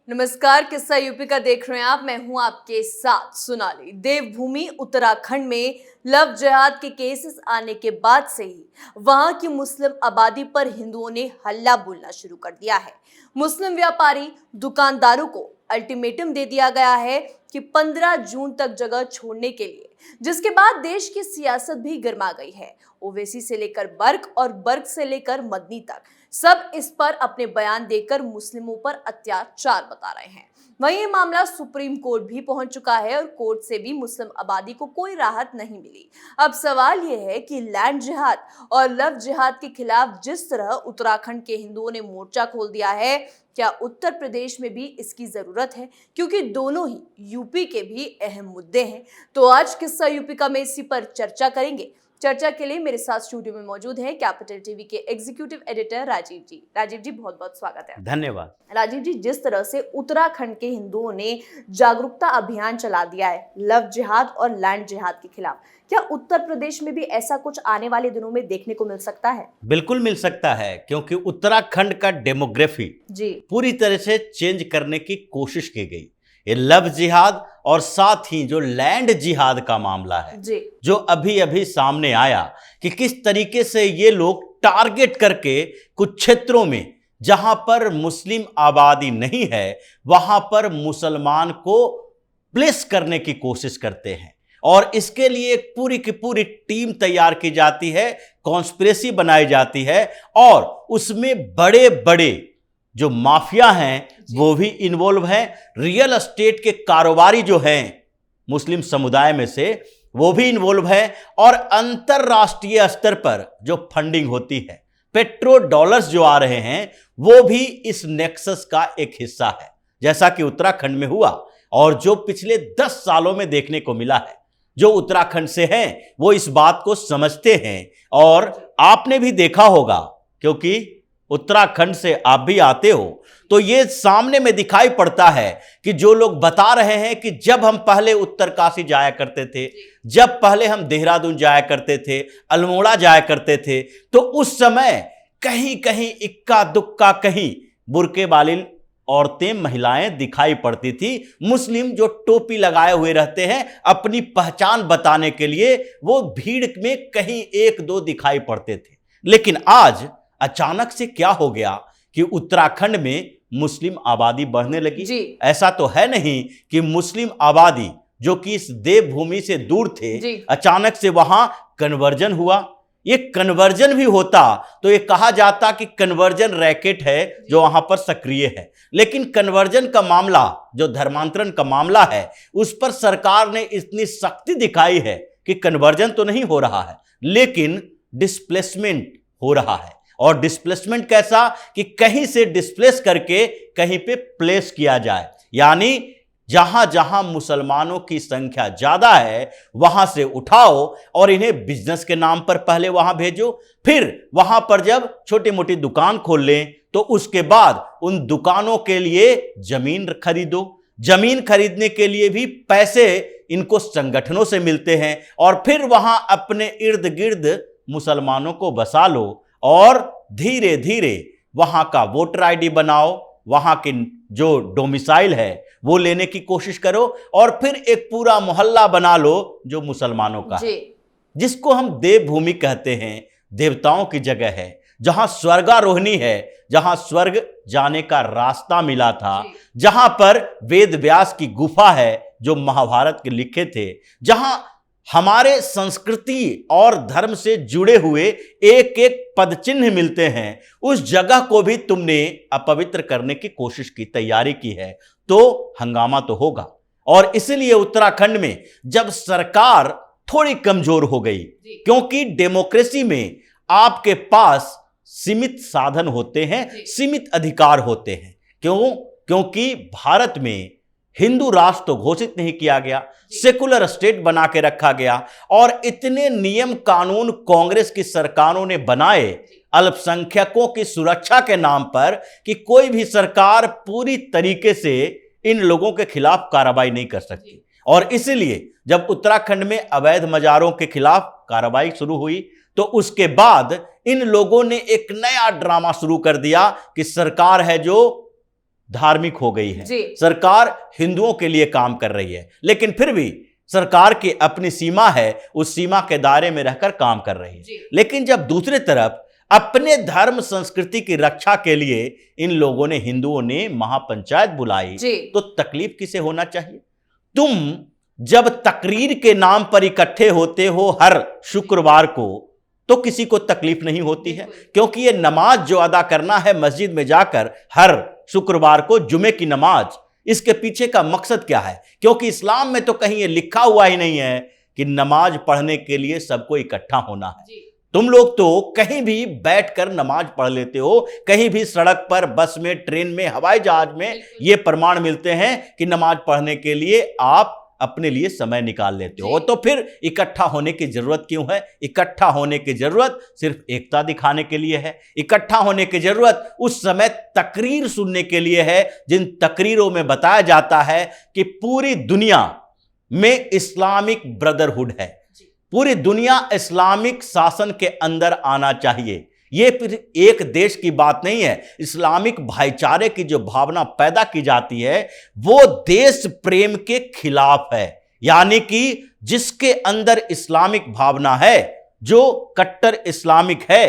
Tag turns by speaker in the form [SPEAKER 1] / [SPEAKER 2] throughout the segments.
[SPEAKER 1] नमस्कार, किस्सा यूपी का देख रहे हैं आप। मैं हूं आपके साथ सोनाली। देवभूमि उत्तराखंड में लव जिहाद के केसेस आने के बाद से ही वहां की मुस्लिम आबादी पर हिंदुओं ने हल्ला बोलना शुरू कर दिया है। मुस्लिम व्यापारी दुकानदारों को अल्टीमेटम दे दिया गया है कि 15 जून तक जगह छोड़ने के लिए, जिसके बाद देश की सियासत भी गर्मा गई है। ओवैसी से लेकर बर्क और बर्क से लेकर मदनी तक सब इस पर अपने बयान देकर मुस्लिमों पर अत्याचार बता रहे हैं। वहीं ये मामला सुप्रीम कोर्ट भी पहुंच चुका है और कोर्ट से भी मुस्लिम आबादी को कोई राहत नहीं मिली। अब सवाल यह है कि लैंड जिहाद और लव जिहाद के खिलाफ जिस तरह उत्तराखंड के हिंदुओं ने मोर्चा खोल दिया है, क्या उत्तर प्रदेश में भी इसकी जरूरत है? क्योंकि दोनों ही यूपी के भी अहम मुद्दे हैं। तो आज किस्सा यूपी का में इसी पर चर्चा करेंगे। चर्चा के लिए मेरे साथ स्टूडियो में मौजूद हैं कैपिटल टीवी के एग्जीक्यूटिव एडिटर राजीव जी। राजीव जी, बहुत बहुत स्वागत है।
[SPEAKER 2] धन्यवाद।
[SPEAKER 1] राजीव जी, जिस तरह से उत्तराखंड के हिंदुओं ने जागरूकता अभियान चला दिया है लव जिहाद और लैंड जिहाद के खिलाफ, क्या उत्तर प्रदेश में भी ऐसा कुछ आने वाले दिनों में देखने को मिल सकता है?
[SPEAKER 2] बिल्कुल मिल सकता है, क्योंकि उत्तराखंड का डेमोग्राफी
[SPEAKER 1] जी
[SPEAKER 2] पूरी तरह से चेंज करने की कोशिश की गई। ये लव जिहाद और साथ ही जो लैंड जिहाद का मामला है
[SPEAKER 1] जी
[SPEAKER 2] जो अभी अभी सामने आया कि किस तरीके से ये लोग टारगेट करके कुछ क्षेत्रों में जहां पर मुस्लिम आबादी नहीं है वहां पर मुसलमान को प्लेस करने की कोशिश करते हैं और इसके लिए एक पूरी की पूरी टीम तैयार की जाती है, कॉन्स्पिरेसी बनाई जाती है और उसमें बड़े बड़े जो माफिया हैं वो भी इन्वॉल्व हैं। रियल एस्टेट के कारोबारी जो हैं मुस्लिम समुदाय में से वो भी इन्वॉल्व है और अंतरराष्ट्रीय स्तर पर जो फंडिंग होती है, पेट्रो डॉलर्स जो आ रहे हैं वो भी इस नेक्सस का एक हिस्सा है, जैसा कि उत्तराखंड में हुआ और जो पिछले 10 सालों में देखने को मिला है। जो उत्तराखंड से हैं वो इस बात को समझते हैं और आपने भी देखा होगा, क्योंकि उत्तराखंड से आप भी आते हो, तो ये सामने में दिखाई पड़ता है कि जो लोग बता रहे हैं कि जब हम पहले उत्तरकाशी जाया करते थे, जब पहले हम देहरादून जाया करते थे, अल्मोड़ा जाया करते थे, तो उस समय कहीं कहीं इक्का दुक्का कहीं बुर्के वाली औरतें महिलाएं दिखाई पड़ती थी। मुस्लिम जो टोपी लगाए हुए रहते हैं अपनी पहचान बताने के लिए, वो भीड़ में कहीं एक दो दिखाई पड़ते थे। लेकिन आज अचानक से क्या हो गया कि उत्तराखंड में मुस्लिम आबादी बढ़ने लगी। ऐसा तो है नहीं कि मुस्लिम आबादी जो कि इस देवभूमि से दूर थे अचानक से वहां कन्वर्जन हुआ। ये कन्वर्जन भी होता तो ये कहा जाता कि कन्वर्जन रैकेट है जो वहां पर सक्रिय है, लेकिन कन्वर्जन का मामला, जो धर्मांतरण का मामला है, उस पर सरकार ने इतनी सख्ती दिखाई है कि कन्वर्जन तो नहीं हो रहा है लेकिन डिस्प्लेसमेंट हो रहा है। और डिस्प्लेसमेंट कैसा कि कहीं से डिस्प्लेस करके कहीं पे प्लेस किया जाए, यानी जहां जहां मुसलमानों की संख्या ज्यादा है वहां से उठाओ और इन्हें बिजनेस के नाम पर पहले वहां भेजो, फिर वहां पर जब छोटी मोटी दुकान खोल लें तो उसके बाद उन दुकानों के लिए जमीन खरीदो। जमीन खरीदने के लिए भी पैसे इनको संगठनों से मिलते हैं और फिर वहां अपने इर्द गिर्द मुसलमानों को बसा लो और धीरे धीरे वहां का वोटर आईडी बनाओ, वहां के जो डोमिसाइल है वो लेने की कोशिश करो और फिर एक पूरा मोहल्ला बना लो जो मुसलमानों का है, जिसको हम देवभूमि कहते हैं। देवताओं की जगह है, जहां स्वर्गारोहणी है, जहां स्वर्ग जाने का रास्ता मिला था, जहां पर वेद व्यास की गुफा है जो महाभारत के लिखे थे, जहां हमारे संस्कृति और धर्म से जुड़े हुए एक एक पद चिन्ह मिलते हैं, उस जगह को भी तुमने अपवित्र करने की कोशिश की, तैयारी की है, तो हंगामा तो होगा। और इसलिए उत्तराखंड में जब सरकार थोड़ी कमजोर हो गई, क्योंकि डेमोक्रेसी में आपके पास सीमित साधन होते हैं, सीमित अधिकार होते हैं। क्योंकि भारत में हिंदू राष्ट्र तो घोषित नहीं किया गया, सेकुलर स्टेट बना के रखा गया और इतने नियम कानून कांग्रेस की सरकारों ने बनाए अल्पसंख्यकों की सुरक्षा के नाम पर कि कोई भी सरकार पूरी तरीके से इन लोगों के खिलाफ कार्रवाई नहीं कर सकती। और इसलिए जब उत्तराखंड में अवैध मजारों के खिलाफ कार्रवाई शुरू हुई तो उसके बाद इन लोगों ने एक नया ड्रामा शुरू कर दिया कि सरकार है जो धार्मिक हो गई है,
[SPEAKER 1] जी।
[SPEAKER 2] सरकार हिंदुओं के लिए काम कर रही है, लेकिन फिर भी सरकार की अपनी सीमा है, उस सीमा के दायरे में रहकर काम कर रही है। लेकिन जब दूसरी तरफ अपने धर्म संस्कृति की रक्षा के लिए इन लोगों ने, हिंदुओं ने महापंचायत बुलाई, तो तकलीफ किसे होना चाहिए? तुम जब तकरीर के नाम पर इकट्ठे होते हो हर शुक्रवार को, तो किसी को तकलीफ नहीं होती है, क्योंकि ये नमाज जो अदा करना है मस्जिद में जाकर हर शुक्रवार को, जुमे की नमाज, इसके पीछे का मकसद क्या है? क्योंकि इस्लाम में तो कहीं ये लिखा हुआ ही नहीं है कि नमाज पढ़ने के लिए सबको इकट्ठा होना है। तुम लोग तो कहीं भी बैठकर नमाज पढ़ लेते हो, कहीं भी सड़क पर, बस में, ट्रेन में, हवाई जहाज में ये प्रमाण मिलते हैं कि नमाज पढ़ने के लिए आप अपने लिए समय निकाल लेते हो। तो फिर इकट्ठा होने की जरूरत क्यों है? इकट्ठा होने की जरूरत सिर्फ एकता दिखाने के लिए है। इकट्ठा होने की जरूरत उस समय तकरीर सुनने के लिए है, जिन तकरीरों में बताया जाता है कि पूरी दुनिया में इस्लामिक ब्रदरहुड है, पूरी दुनिया इस्लामिक शासन के अंदर आना चाहिए। ये फिर एक देश की बात नहीं है, इस्लामिक भाईचारे की जो भावना पैदा की जाती है वो देश प्रेम के खिलाफ है। यानी कि जिसके अंदर इस्लामिक भावना है, जो कट्टर इस्लामिक है,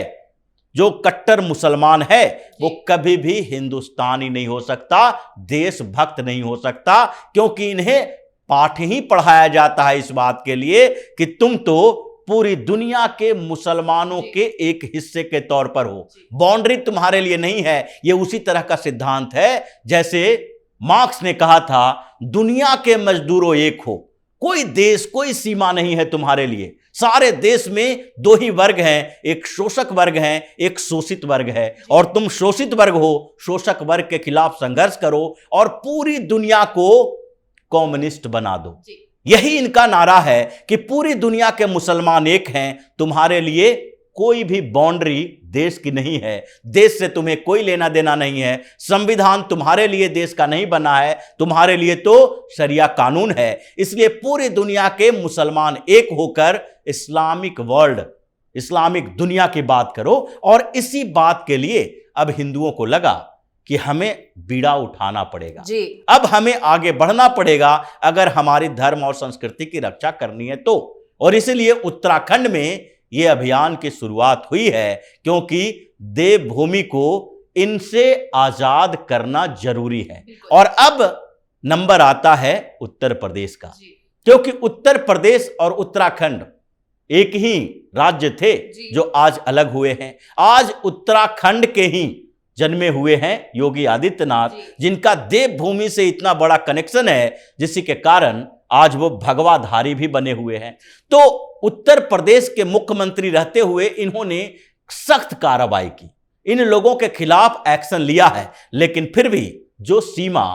[SPEAKER 2] जो कट्टर मुसलमान है, वो कभी भी हिंदुस्तानी नहीं हो सकता, देशभक्त नहीं हो सकता, क्योंकि इन्हें पाठ ही पढ़ाया जाता है इस बात के लिए कि तुम तो पूरी दुनिया के मुसलमानों के एक हिस्से के तौर पर हो, बाउंड्री तुम्हारे लिए नहीं है। ये उसी तरह का सिद्धांत है जैसे मार्क्स ने कहा था, दुनिया के मजदूरों एक हो, कोई देश, कोई सीमा नहीं है तुम्हारे लिए। सारे देश में दो ही वर्ग हैं, एक शोषक वर्ग है, एक शोषित वर्ग है, और तुम शोषित वर्ग हो, शोषक वर्ग के खिलाफ संघर्ष करो और पूरी दुनिया को कम्युनिस्ट बना दो। यही इनका नारा है कि पूरी दुनिया के मुसलमान एक हैं, तुम्हारे लिए कोई भी बाउंड्री देश की नहीं है, देश से तुम्हें कोई लेना देना नहीं है, संविधान तुम्हारे लिए देश का नहीं बना है, तुम्हारे लिए तो शरिया कानून है। इसलिए पूरी दुनिया के मुसलमान एक होकर इस्लामिक वर्ल्ड, इस्लामिक दुनिया की बात करो। और इसी बात के लिए अब हिंदुओं को लगा कि हमें बीड़ा उठाना पड़ेगा जी। अब हमें आगे बढ़ना पड़ेगा अगर हमारी धर्म और संस्कृति की रक्षा करनी है तो। और इसलिए उत्तराखंड में यह अभियान की शुरुआत हुई है, क्योंकि देवभूमि को इनसे आजाद करना जरूरी है। और अब नंबर आता है उत्तर प्रदेश का, क्योंकि उत्तर प्रदेश और उत्तराखंड एक ही राज्य थे जो आज अलग हुए हैं। आज उत्तराखंड के ही जन्मे हुए हैं योगी आदित्यनाथ, जिनका देवभूमि से इतना बड़ा कनेक्शन है, जिसके कारण आज वो भगवाधारी भी बने हुए हैं। तो उत्तर प्रदेश के मुख्यमंत्री रहते हुए इन्होंने सख्त कार्रवाई की, इन लोगों के खिलाफ एक्शन लिया है। लेकिन फिर भी जो सीमा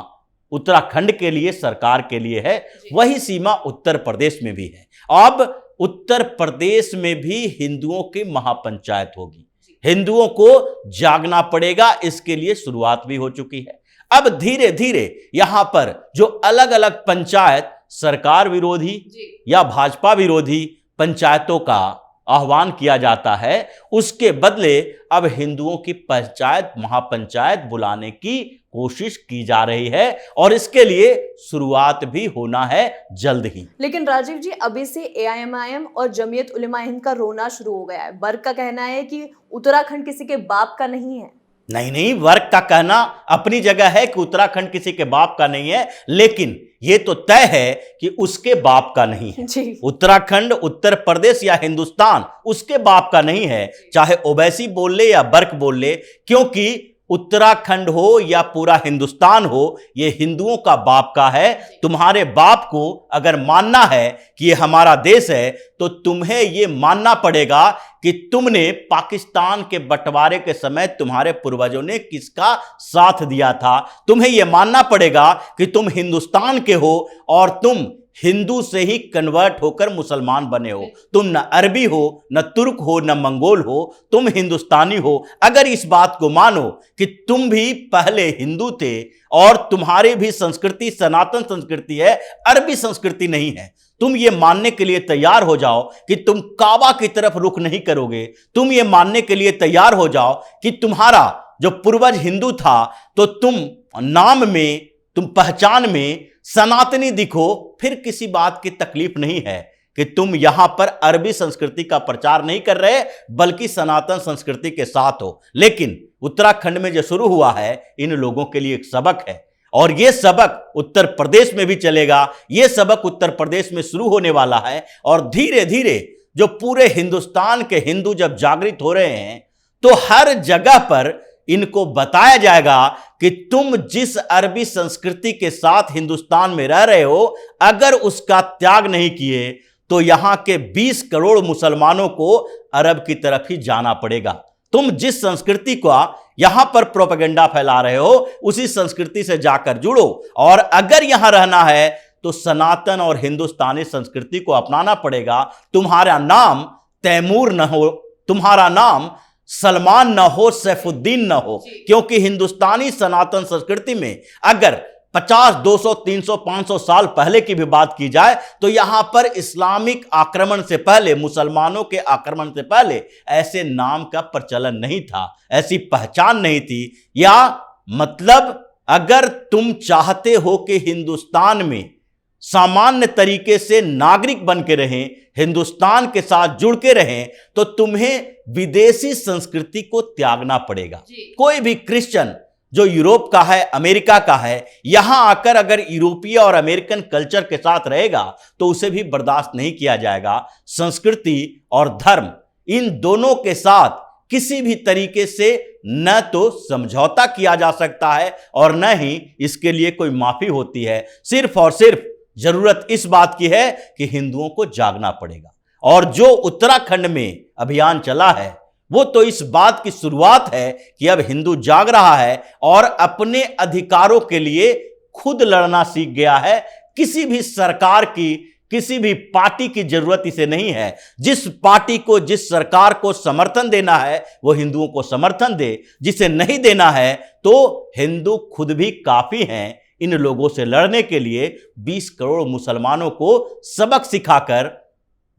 [SPEAKER 2] उत्तराखंड के लिए, सरकार के लिए है, वही सीमा उत्तर प्रदेश में भी है। अब उत्तर प्रदेश में भी हिंदुओं की महापंचायत होगी, हिंदुओं को जागना पड़ेगा। इसके लिए शुरुआत भी हो चुकी है। अब धीरे धीरे यहां पर जो अलग अलग पंचायत सरकार विरोधी या भाजपा विरोधी पंचायतों का आह्वान किया जाता है, उसके बदले अब हिंदुओं की पंचायत, महापंचायत बुलाने की कोशिश की जा रही है, और इसके लिए शुरुआत भी होना है जल्द ही।
[SPEAKER 1] लेकिन राजीव जी, अभी से एआईएमआईएम और जमीयत उलेमा हिंद का रोना शुरू हो गया है। वर्ग का कहना है कि उत्तराखंड किसी के बाप का नहीं है।
[SPEAKER 2] नहीं, वर्ग का कहना अपनी जगह है कि उत्तराखंड किसी के बाप का नहीं है, लेकिन यह तो तय है कि उसके बाप का नहीं है जी। उत्तराखंड, उत्तर प्रदेश या हिंदुस्तान उसके बाप का नहीं है, चाहे ओवैसी बोल ले या बर्क बोल ले, क्योंकि उत्तराखंड हो या पूरा हिंदुस्तान हो, ये हिंदुओं का बाप का है। तुम्हारे बाप को अगर मानना है कि ये हमारा देश है, तो तुम्हें ये मानना पड़ेगा कि तुमने पाकिस्तान के बंटवारे के समय तुम्हारे पूर्वजों ने किसका साथ दिया था। तुम्हें यह मानना पड़ेगा कि तुम हिंदुस्तान के हो और तुम हिंदू से ही कन्वर्ट होकर मुसलमान बने हो। तुम न अरबी हो, न तुर्क हो, न मंगोल हो, तुम हिंदुस्तानी हो। अगर इस बात को मानो कि तुम भी पहले हिंदू थे और तुम्हारी भी संस्कृति सनातन संस्कृति है, अरबी संस्कृति नहीं है, तुम ये मानने के लिए तैयार हो जाओ कि तुम काबा की तरफ रुख नहीं करोगे। तुम ये मानने के लिए तैयार हो जाओ कि तुम्हारा जो पूर्वज हिंदू था तो तुम नाम में, तुम पहचान में सनातनी दिखो, फिर किसी बात की तकलीफ नहीं है कि तुम यहां पर अरबी संस्कृति का प्रचार नहीं कर रहे बल्कि सनातन संस्कृति के साथ हो। लेकिन उत्तराखंड में जो शुरू हुआ है इन लोगों के लिए एक सबक है और यह सबक उत्तर प्रदेश में भी चलेगा। यह सबक उत्तर प्रदेश में शुरू होने वाला है और धीरे धीरे जो पूरे हिंदुस्तान के हिंदू जब जागृत हो रहे हैं तो हर जगह पर इनको बताया जाएगा कि तुम जिस अरबी संस्कृति के साथ हिंदुस्तान में रह रहे हो, अगर उसका त्याग नहीं किए तो यहां के 20 करोड़ मुसलमानों को अरब की तरफ ही जाना पड़ेगा। तुम जिस संस्कृति को यहां पर प्रोपेगेंडा फैला रहे हो उसी संस्कृति से जाकर जुड़ो और अगर यहां रहना है तो सनातन और हिंदुस्तानी संस्कृति को अपनाना पड़ेगा। तुम्हारा नाम तैमूर न हो, तुम्हारा नाम सलमान न हो, सैफुद्दीन न हो, क्योंकि हिंदुस्तानी सनातन संस्कृति में अगर 50, 200, 300, 500 साल पहले की भी बात की जाए तो यहां पर इस्लामिक आक्रमण से पहले, मुसलमानों के आक्रमण से पहले ऐसे नाम का प्रचलन नहीं था, ऐसी पहचान नहीं थी। या मतलब अगर तुम चाहते हो कि हिंदुस्तान में सामान्य तरीके से नागरिक बन के रहें, हिंदुस्तान के साथ जुड़ के रहें, तो तुम्हें विदेशी संस्कृति को त्यागना पड़ेगा। कोई भी क्रिश्चियन जो यूरोप का है, अमेरिका का है, यहां आकर अगर यूरोपीय और अमेरिकन कल्चर के साथ रहेगा तो उसे भी बर्दाश्त नहीं किया जाएगा। संस्कृति और धर्म इन दोनों के साथ किसी भी तरीके से न तो समझौता किया जा सकता है और न ही इसके लिए कोई माफी होती है। सिर्फ और सिर्फ जरूरत इस बात की है कि हिंदुओं को जागना पड़ेगा। और जो उत्तराखंड में अभियान चला है वो तो इस बात की शुरुआत है कि अब हिंदू जाग रहा है और अपने अधिकारों के लिए खुद लड़ना सीख गया है। किसी भी सरकार की, किसी भी पार्टी की जरूरत इसे नहीं है। जिस पार्टी को, जिस सरकार को समर्थन देना है वो हिंदुओं को समर्थन दे, जिसे नहीं देना है तो हिंदू खुद भी काफी हैं इन लोगों से लड़ने के लिए। 20 करोड़ मुसलमानों को सबक सिखाकर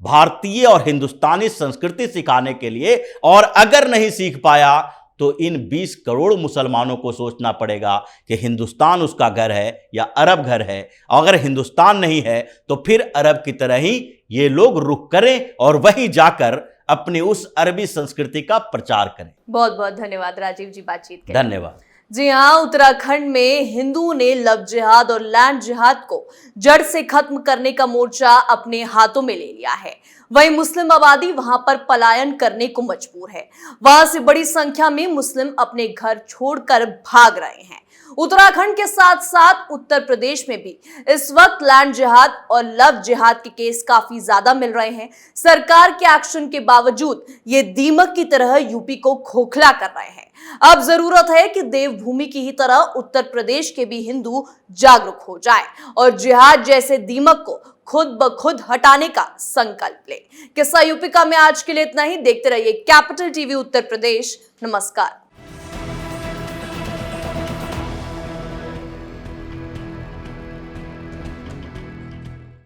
[SPEAKER 2] भारतीय और हिंदुस्तानी संस्कृति सिखाने के लिए, और अगर नहीं सीख पाया तो इन 20 करोड़ मुसलमानों को सोचना पड़ेगा कि हिंदुस्तान उसका घर है या अरब घर है। अगर हिंदुस्तान नहीं है तो फिर अरब की तरह ही ये लोग रुख करें और वहीं जाकर अपने उस अरबी संस्कृति का प्रचार करें।
[SPEAKER 1] बहुत बहुत धन्यवाद राजीव जी बातचीत के।
[SPEAKER 2] धन्यवाद।
[SPEAKER 1] जी हाँ, उत्तराखंड में हिंदुओं ने लव जिहाद और लैंड जिहाद को जड़ से खत्म करने का मोर्चा अपने हाथों में ले लिया है। वहीं मुस्लिम आबादी वहां पर पलायन करने को मजबूर है। वहां से बड़ी संख्या में मुस्लिम अपने घर छोड़कर भाग रहे हैं। उत्तराखंड के साथ साथ उत्तर प्रदेश में भी इस वक्त लैंड जिहाद और लव जिहाद के केस काफी ज्यादा मिल रहे हैं। सरकार के एक्शन के बावजूद ये दीमक की तरह यूपी को खोखला कर रहे हैं। अब जरूरत है कि देवभूमि की ही तरह उत्तर प्रदेश के भी हिंदू जागरूक हो जाएं और जिहाद जैसे दीमक को खुद ब खुद हटाने का संकल्प ले। किस्सा यूपी का में आज के लिए इतना ही। देखते रहिए कैपिटल टीवी उत्तर प्रदेश। नमस्कार।